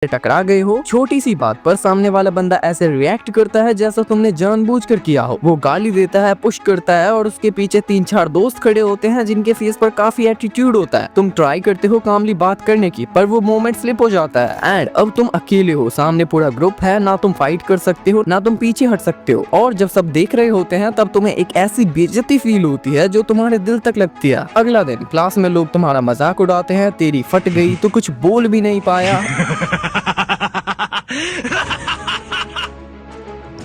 टकरा गए हो, छोटी सी बात पर सामने वाला बंदा ऐसे रिएक्ट करता है जैसा तुमने जानबूझकर किया हो। वो गाली देता है, पुश करता है और उसके पीछे 3-4 दोस्त खड़े होते हैं जिनके फेस पर काफी एटीट्यूड होता है। तुम ट्राई करते हो कामली बात करने की, पर वो मोमेंट स्लिप हो जाता है एंड अब तुम अकेले हो, सामने पूरा ग्रुप है, ना तुम फाइट कर सकते हो ना तुम पीछे हट सकते हो। और जब सब देख रहे होते हैं तब तुम्हें एक ऐसी बेइज्जती फील होती है जो तुम्हारे दिल तक लगती है। अगला दिन क्लास में लोग तुम्हारा मजाक उड़ाते हैं, तेरी फट गई तो कुछ बोल भी नहीं पाया।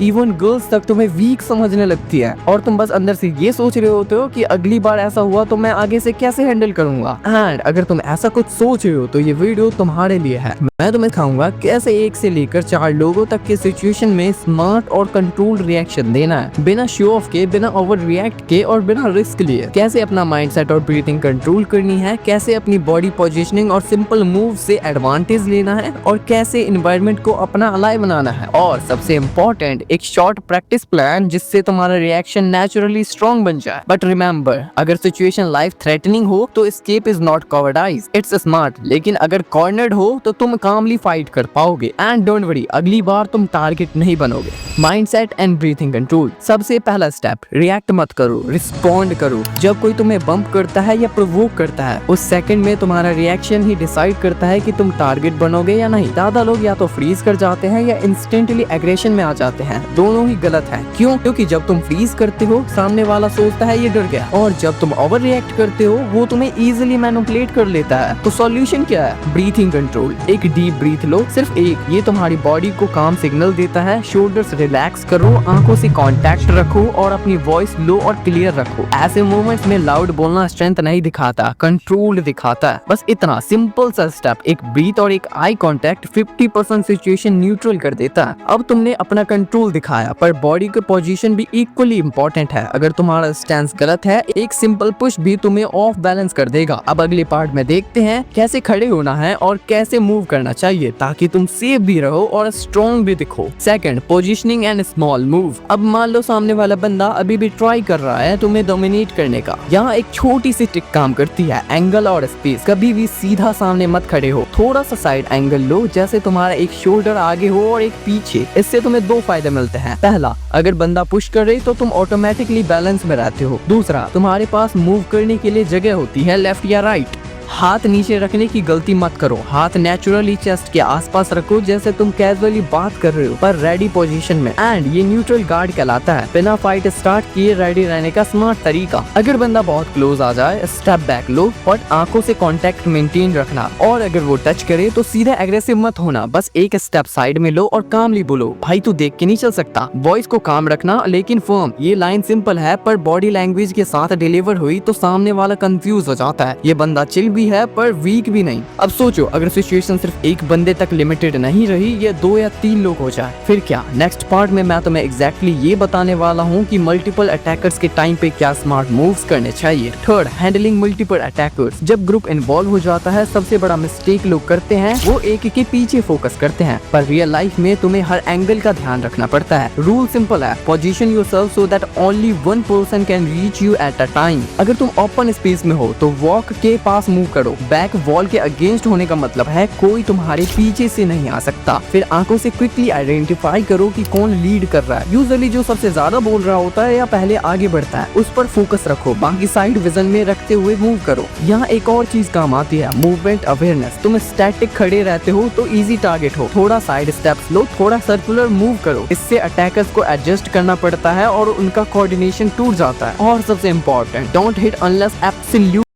इवन गर्ल्स तक तुम्हें वीक समझने लगती है और तुम बस अंदर से ये सोच रहे होते हो कि अगली बार ऐसा हुआ तो मैं आगे से कैसे हैंडल करूंगा। एंड अगर तुम ऐसा कुछ सोच रहे हो तो ये वीडियो तुम्हारे लिए है। मैं तुम्हें दिखाऊंगा कैसे 1 से लेकर 4 लोगों तक के सिचुएशन में स्मार्ट और कंट्रोल्ड रिएक्शन देना है, बिना शो ऑफ के, बिना ओवर रिएक्ट के और बिना रिस्क लिए। कैसे अपना माइंडसेट और ब्रीथिंग कंट्रोल करनी है, कैसे अपनी बॉडी पोजीशनिंग और सिंपल मूव से एडवांटेज लेना है और कैसे एनवायरनमेंट को अपना अलाइव बनाना है। और सबसे इम्पोर्टेंट, एक शॉर्ट प्रैक्टिस प्लान जिससे तुम्हारा रिएक्शन नेचुरली स्ट्रॉन्ग बन जाए। बट रिमेंबर, अगर सिचुएशन लाइफ थ्रेटनिंग हो तो escape is not cowardice, it's smart. लेकिन अगर कॉर्नर्ड हो तो तुम कामली फाइट कर पाओगे। एंड डोंट वरी, अगली बार तुम टारगेट नहीं बनोगे। Mindset and breathing control. सबसे पहला स्टेप, रिएक्ट मत करो, रिस्पॉन्ड करो। जब कोई तुम्हें बम्प करता है या प्रोवोक करता है, उस सेकंड में तुम्हारा रिएक्शन ही डिसाइड करता है कि तुम टारगेट बनोगे या नहीं। ज्यादा लोग या तो फ्रीज कर जाते हैं या इंस्टेंटली एग्रेशन में आ जाते हैं। दोनों ही गलत है। क्यों? क्योंकि जब तुम फ्रीज करते हो सामने वाला सोचता है ये डर गया, और जब तुम ओवर रिएक्ट करते हो वो तुम्हें इजीली मैनिपुलेट कर लेता है। तो सॉल्यूशन क्या है? Breathing control. एक डीप ब्रीथ लो, सिर्फ एक। ये तुम्हारी बॉडी को काम सिग्नल देता है। शोल्डर्स रिलैक्स करो, आंखों से कांटेक्ट रखो और अपनी वॉइस लो और क्लियर रखो। ऐसे मोमेंट्स में लाउड बोलना स्ट्रेंथ नहीं दिखाता, कंट्रोल दिखाता है। बस इतना सिंपल सा स्टेप, एक ब्रीथ और एक आई कांटेक्ट 50% सिचुएशन न्यूट्रल कर देता है। अब तुमने अपना कंट्रोल दिखाया, पर बॉडी की पोजीशन भी इक्वली इम्पोर्टेंट है। अगर तुम्हारा स्टैंस गलत है, एक सिंपल पुश भी तुम्हें ऑफ बैलेंस कर देगा। अब अगले पार्ट में देखते हैं कैसे खड़े होना है और कैसे मूव करना चाहिए ताकि तुम सेफ भी रहो और स्ट्रॉन्ग भी दिखो। Second, positioning and small move. अब मान लो सामने वाला बंदा अभी भी ट्राई कर रहा है तुम्हें डोमिनेट करने का। यहाँ एक छोटी सी ट्रिक काम करती है, एंगल और स्पेस। कभी भी सीधा सामने मत खड़े हो, थोड़ा सा साइड एंगल लो, जैसे तुम्हारा एक शोल्डर आगे हो और एक पीछे। इससे तुम्हें 2 फायदे मिलते हैं। पहला, अगर बंदा पुश कर रहे तो तुम ऑटोमेटिकली बैलेंस में रहते हो। दूसरा, तुम्हारे पास मूव करने के लिए जगह होती है, लेफ्ट या राइट। हाथ नीचे रखने की गलती मत करो, हाथ नेचुरली चेस्ट के आसपास रखो जैसे तुम कैजुअली बात कर रहे हो, पर रेडी पोजीशन में। एंड ये न्यूट्रल गार्ड कहलाता है, बिना फाइट स्टार्ट किए रेडी रहने का स्मार्ट तरीका। अगर बंदा बहुत क्लोज आ जाए, स्टेप बैक लो, बट आंखों से कांटेक्ट मेंटेन रखना। और अगर वो टच करे तो सीधा एग्रेसिव मत होना, बस एक स्टेप साइड में लो और कामली बोलो, भाई तू देख के नहीं चल सकता। वॉइस को काम रखना लेकिन फर्म। ये लाइन सिंपल है पर बॉडी लैंग्वेज के साथ डिलीवर हुई तो सामने वाला कंफ्यूज हो जाता है। ये बंदा चिल भी है पर वीक भी नहीं। अब सोचो, अगर सिचुएशन सिर्फ एक बंदे तक लिमिटेड नहीं रही, ये 2 या 3 लोग हो जाए, फिर क्या? नेक्स्ट पार्ट में मैं तुम्हें एग्जैक्टली ये बताने वाला हूँ कि मल्टीपल अटैकर्स के टाइम पे क्या स्मार्ट मूव्स करने चाहिए। Third, handling multiple attackers. जब ग्रुप इन्वॉल्व हो जाता है, सबसे बड़ा मिस्टेक लोग करते हैं वो एक के पीछे फोकस करते हैं, पर रियल लाइफ में तुम्हें हर एंगल का ध्यान रखना पड़ता है। रूल सिंपल है, position yourself so that only one person can reach you at a time. अगर तुम ओपन स्पेस में हो तो वॉक के पास मूव करो। बैक वॉल के अगेंस्ट होने का मतलब है कोई तुम्हारे पीछे से नहीं आ सकता। फिर आंखों से क्विकली आइडेंटिफाई करो कि कौन लीड कर रहा है। यूजुअली जो सबसे ज्यादा बोल रहा होता है या पहले आगे बढ़ता है, उस पर फोकस रखो। बाकी साइड विजन में रखते हुए मूव करो। यहाँ एक और चीज काम आती है, मूवमेंट अवेयरनेस। तुम स्टैटिक खड़े रहते हो तो इजी टारगेट हो, थोड़ा साइड स्टेप्स लो, थोड़ा सर्कुलर मूव करो। इससे अटैकर्स को एडजस्ट करना पड़ता है और उनका कोऑर्डिनेशन टूट जाता है। और सबसे important, don't hit unless absolute